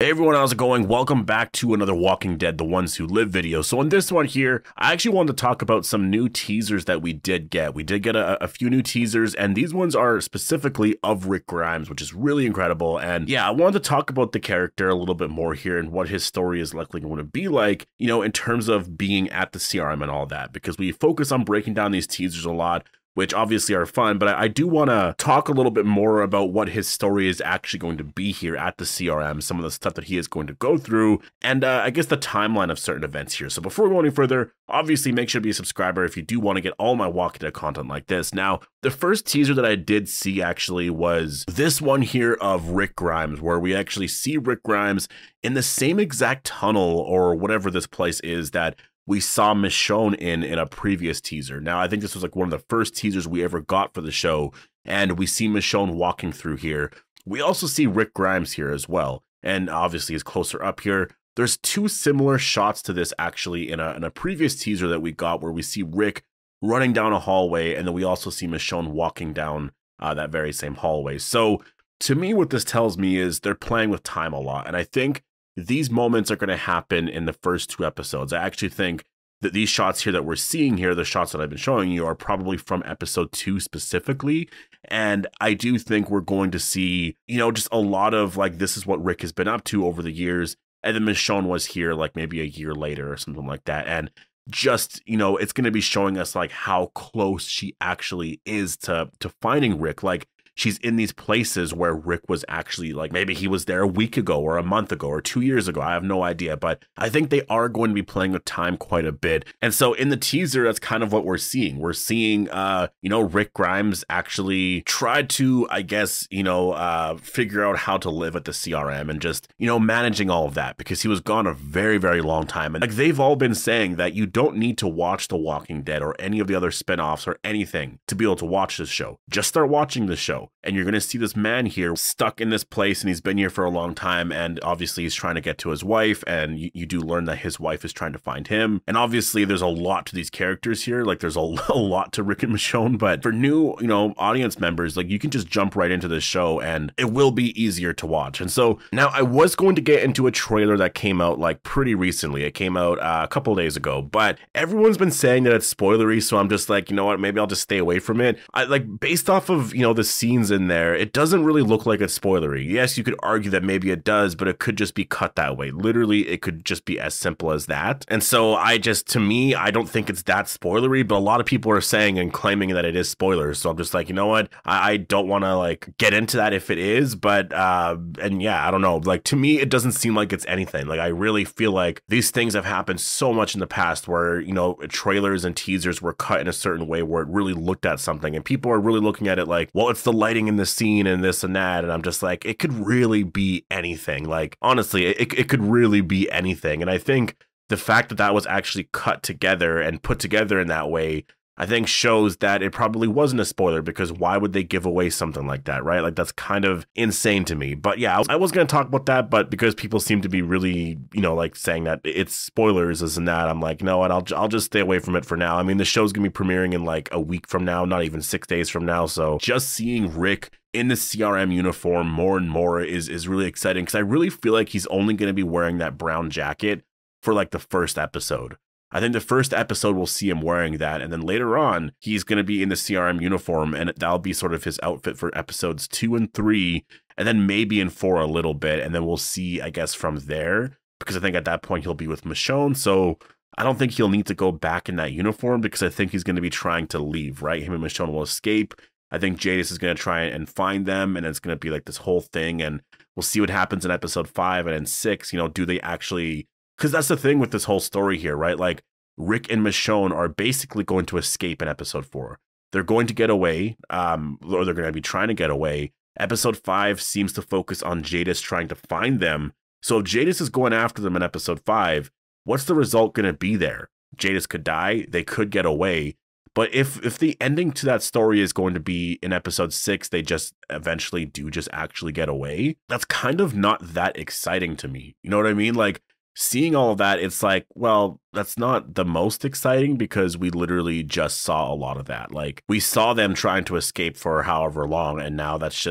Hey everyone, how's it going? Welcome back to another Walking Dead, The Ones Who Live video. So in this one here, I actually wanted to talk about some new teasers that we did get. We did get a few new teasers, and these ones are specifically of Rick Grimes, which is really incredible. And yeah, I wanted to talk about the character a little bit more here and what his story is likely going to be like, you know, in terms of being at the CRM and all that, because we focus on breaking down these teasers a lot, which obviously are fun, but I do want to talk a little bit more about what his story is actually going to be here at the CRM, some of the stuff that he is going to go through, and I guess the timeline of certain events here. So before we go any further, obviously make sure to be a subscriber if you do want to get all my Walking Dead content like this. Now, the first teaser that I did see actually was this one here of Rick Grimes, where we actually see Rick Grimes in the same exact tunnel or whatever this place is that we saw Michonne in a previous teaser. Now, I think this was like one of the first teasers we ever got for the show, and we see Michonne walking through here. We also see Rick Grimes here as well, and obviously he's closer up here. There's two similar shots to this actually in a previous teaser that we got where we see Rick running down a hallway, and then we also see Michonne walking down that very same hallway. So to me, what this tells me is they're playing with time a lot, and I think these moments are going to happen in the first two episodes. I actually think that these shots here that we're seeing here, the shots that I've been showing you, are probably from episode 2 specifically. And I do think we're going to see, you know, just a lot of like, this is what Rick has been up to over the years. And then Michonne was here like maybe a year later or something like that. And just, you know, it's going to be showing us like how close she actually is to finding Rick. Like, she's in these places where Rick was actually, like, maybe he was there a week ago or a month ago or 2 years ago. I have no idea, but I think they are going to be playing with time quite a bit. And so in the teaser, that's kind of what we're seeing. We're seeing, you know, Rick Grimes actually tried to, I guess, you know, figure out how to live at the CRM and just, you know, managing all of that because he was gone a very, very long time. And like they've all been saying that you don't need to watch The Walking Dead or any of the other spinoffs or anything to be able to watch this show. Just start watching the show. And you're going to see this man here stuck in this place, and he's been here for a long time, and obviously he's trying to get to his wife, and you do learn that his wife is trying to find him. And obviously there's a lot to these characters here, like there's a lot to Rick and Michonne, but for new, you know, audience members, like you can just jump right into this show and it will be easier to watch. And so now I was going to get into a trailer that came out like pretty recently. It came out a couple days ago, but everyone's been saying that it's spoilery, so I'm just like, you know what, maybe I'll just stay away from it. I like, based off of, you know, the scenes in there, it doesn't really look like it's spoilery. Yes, you could argue that maybe it does, but it could just be cut that way. Literally, it could just be as simple as that. And so to me, I don't think it's that spoilery, but a lot of people are saying and claiming that it is spoilers. So I'm just like, you know what? I don't want to like get into that if it is, but, and yeah, I don't know. Like to me, it doesn't seem like it's anything. Like I really feel like these things have happened so much in the past where, you know, trailers and teasers were cut in a certain way where it really looked at something and people are really looking at it like, well, it's the lighting in the scene and this and that, and I'm just like, it could really be anything. Like honestly, it could really be anything. And I think the fact that that was actually cut together and put together in that way, I think shows that it probably wasn't a spoiler, because why would they give away something like that, right? Like that's kind of insane to me. But yeah, I was going to talk about that, but because people seem to be really, you know, like saying that it's spoilers, this and that, I'm like, no, and I'll just stay away from it for now. I mean, the show's going to be premiering in like a week from now, not even 6 days from now. So just seeing Rick in the CRM uniform more and more is really exciting, because I really feel like he's only going to be wearing that brown jacket for like the first episode. I think the first episode we'll see him wearing that, and then later on he's going to be in the CRM uniform, and that'll be sort of his outfit for episodes 2 and 3, and then maybe in 4 a little bit, and then we'll see, I guess, from there, because I think at that point he'll be with Michonne, so I don't think he'll need to go back in that uniform, because I think he's going to be trying to leave, right? Him and Michonne will escape. I think Jadis is going to try and find them, and it's going to be like this whole thing, and we'll see what happens in episode 5 and in 6, you know, do they actually... Because that's the thing with this whole story here, right? Like, Rick and Michonne are basically going to escape in episode 4. They're going to get away, or they're going to be trying to get away. Episode 5 seems to focus on Jadis trying to find them. So if Jadis is going after them in episode 5, what's the result going to be there? Jadis could die, they could get away. But if the ending to that story is going to be in episode 6, they just eventually do just actually get away, that's kind of not that exciting to me. You know what I mean? Like, seeing all of that, it's like, well, that's not the most exciting, because we literally just saw a lot of that. Like, we saw them trying to escape for however long, and now that's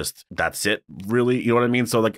it, really. You know what I mean? So like,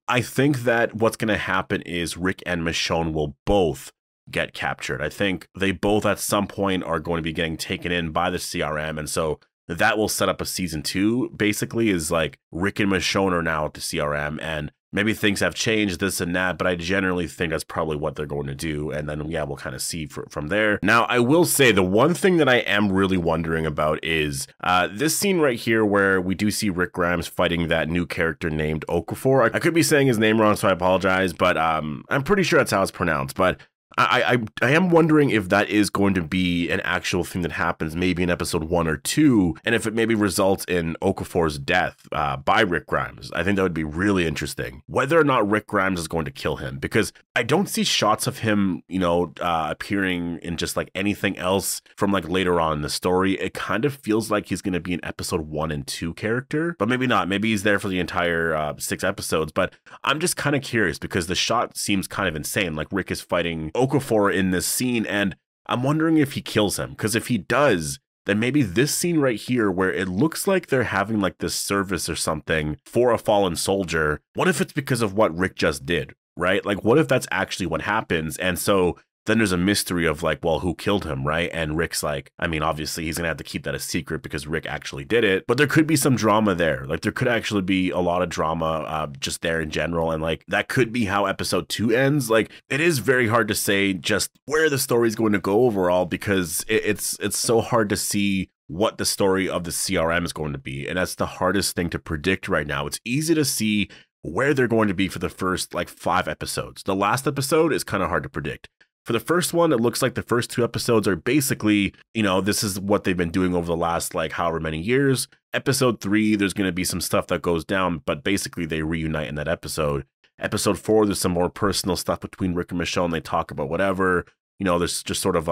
I think that what's going to happen is Rick and Michonne will both get captured. I think they both at some point are going to be getting taken in by the CRM. And so that will set up a season 2, basically, is like Rick and Michonne are now at the CRM, and maybe things have changed, this and that, but I generally think that's probably what they're going to do. And then, yeah, we'll kind of see from there. Now, I will say the one thing that I am really wondering about is this scene right here where we do see Rick Grimes fighting that new character named Okafor. I could be saying his name wrong, so I apologize, but I'm pretty sure that's how it's pronounced. But I am wondering if that is going to be an actual thing that happens maybe in episode 1 or 2, and if it maybe results in Okafor's death by Rick Grimes. I think that would be really interesting. Whether or not Rick Grimes is going to kill him, because I don't see shots of him, you know, appearing in just like anything else from like later on in the story. It kind of feels like he's going to be an episode 1 and 2 character, but maybe not. Maybe he's there for the entire 6 episodes, but I'm just kind of curious because the shot seems kind of insane. Like Rick is fighting Okafor in this scene, and I'm wondering if he kills him, because if he does, then maybe this scene right here where it looks like they're having like this service or something for a fallen soldier, what if it's because of what Rick just did, right? Like, what if that's actually what happens? And so then there's a mystery of like, well, who killed him, right? And Rick's like, I mean, obviously he's gonna have to keep that a secret because Rick actually did it, but there could be some drama there. Like there could actually be a lot of drama just there in general. And like, that could be how episode 2 ends. Like, it is very hard to say just where the story is going to go overall, because it's so hard to see what the story of the CRM is going to be. And that's the hardest thing to predict right now. It's easy to see where they're going to be for the first like 5 episodes. The last episode is kind of hard to predict. For the first one, it looks like the first 2 episodes are basically, you know, this is what they've been doing over the last like however many years. Episode 3, there's going to be some stuff that goes down, but basically they reunite in that episode. Episode 4, there's some more personal stuff between Rick and Michonne. They talk about whatever. You know, there's just sort of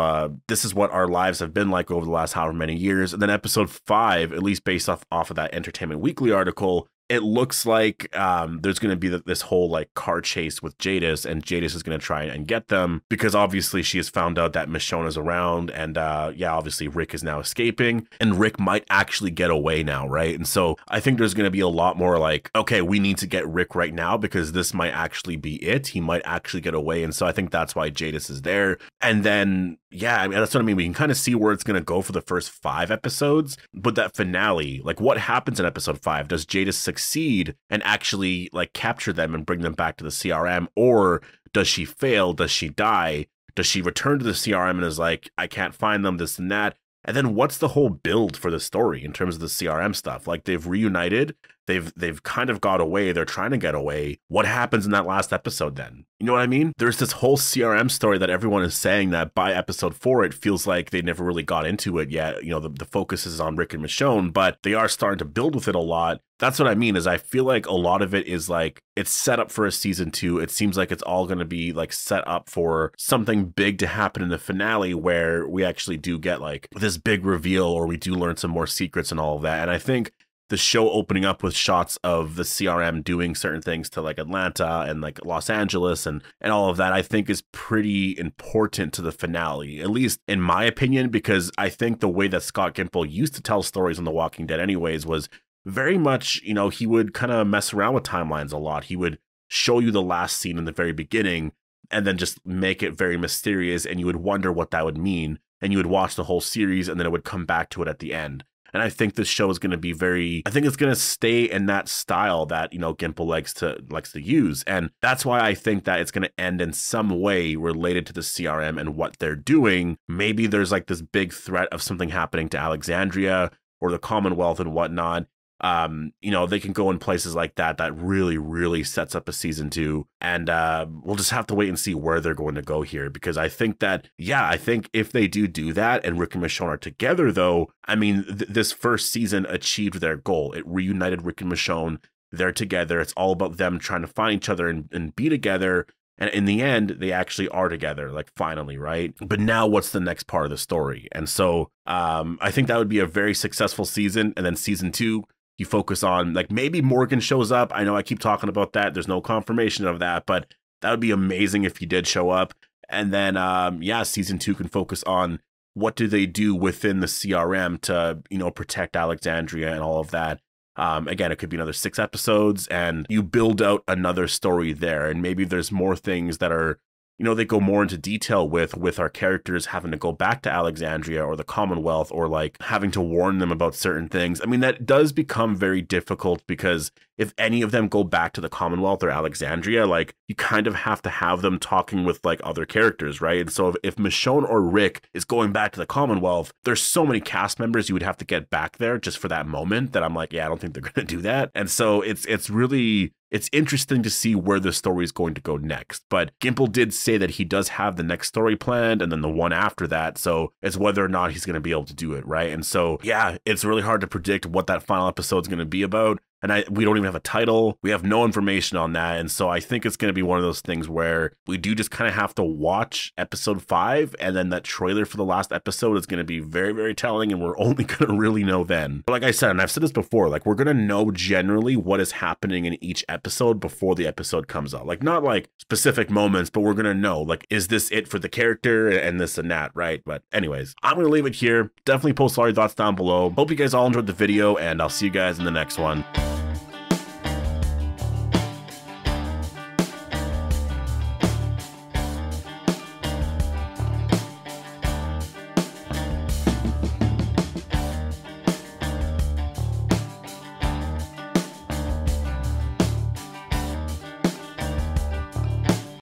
this is what our lives have been like over the last however many years. And then episode 5, at least based off of that Entertainment Weekly article, it looks like there's going to be this whole like car chase with Jadis, and Jadis is going to try and get them because obviously she has found out that Michonne is around, and yeah, obviously Rick is now escaping, and Rick might actually get away now, right? And so I think there's going to be a lot more like, okay, we need to get Rick right now because this might actually be it. He might actually get away, and so I think that's why Jadis is there. And then yeah, I mean, that's what I mean. We can kind of see where it's going to go for the first 5 episodes, but that finale, like what happens in episode 5? Does Jadis succeed and actually like capture them and bring them back to the CRM, or does she fail? Does she die? Does she return to the CRM and is like, I can't find them, this and that? And then what's the whole build for the story in terms of the CRM stuff? Like they've reunited, they've kind of got away, they're trying to get away. What happens in that last episode then? You know what I mean? There's this whole CRM story that everyone is saying that by episode 4, it feels like they never really got into it yet. You know, the focus is on Rick and Michonne, but they are starting to build with it a lot. That's what I mean, is I feel like a lot of it is like, it's set up for a season 2. It seems like it's all going to be like set up for something big to happen in the finale where we actually do get like this big reveal, or we do learn some more secrets and all of that. And I think the show opening up with shots of the CRM doing certain things to like Atlanta and like Los Angeles and all of that, I think is pretty important to the finale, at least in my opinion, because I think the way that Scott Gimple used to tell stories on The Walking Dead anyways was very much, you know, he would kind of mess around with timelines a lot. He would show you the last scene in the very beginning and then just make it very mysterious, and you would wonder what that would mean, and you would watch the whole series and then it would come back to it at the end. And I think this show is going to be I think it's going to stay in that style that, you know, Gimple likes to use. And that's why I think that it's going to end in some way related to the CRM and what they're doing. Maybe there's like this big threat of something happening to Alexandria or the Commonwealth and whatnot. You know, they can go in places like that really, really sets up a season 2. And we'll just have to wait and see where they're going to go here, because I think that, yeah, I think if they do that and Rick and Michonne are together, though, I mean, this first season achieved their goal. It reunited Rick and Michonne. They're together. It's all about them trying to find each other and be together. And in the end, they actually are together, like finally, right? But now what's the next part of the story? And so I think that would be a very successful season. And then season 2, you focus on like maybe Morgan shows up. I know I keep talking about that. There's no confirmation of that, but that would be amazing if he did show up. And then, yeah, season 2 can focus on what do they do within the CRM to, you know, protect Alexandria and all of that. Again, it could be another 6 episodes, and you build out another story there. And maybe there's more things that are, you know, they go more into detail with our characters having to go back to Alexandria or the Commonwealth, or like having to warn them about certain things. I mean, that does become very difficult, because if any of them go back to the Commonwealth or Alexandria, like, you kind of have to have them talking with like other characters, right? And so if Michonne or Rick is going back to the Commonwealth, there's so many cast members you would have to get back there just for that moment that I'm like, yeah, I don't think they're going to do that. And so it's really, it's interesting to see where the story is going to go next. But Gimple did say that he does have the next story planned, and then the one after that. So it's whether or not he's going to be able to do it, right? And so, yeah, it's really hard to predict what that final episode is going to be about. And we don't even have a title. We have no information on that. And so I think it's going to be one of those things where we do just kind of have to watch episode 5. And then that trailer for the last episode is going to be very, very telling. And we're only going to really know then. But like I said, and I've said this before, like, we're going to know generally what is happening in each episode before the episode comes out. Like, not like specific moments, but we're going to know, like, is this it for the character and this and that, right? But anyways, I'm going to leave it here. Definitely post all your thoughts down below. Hope you guys all enjoyed the video, and I'll see you guys in the next one.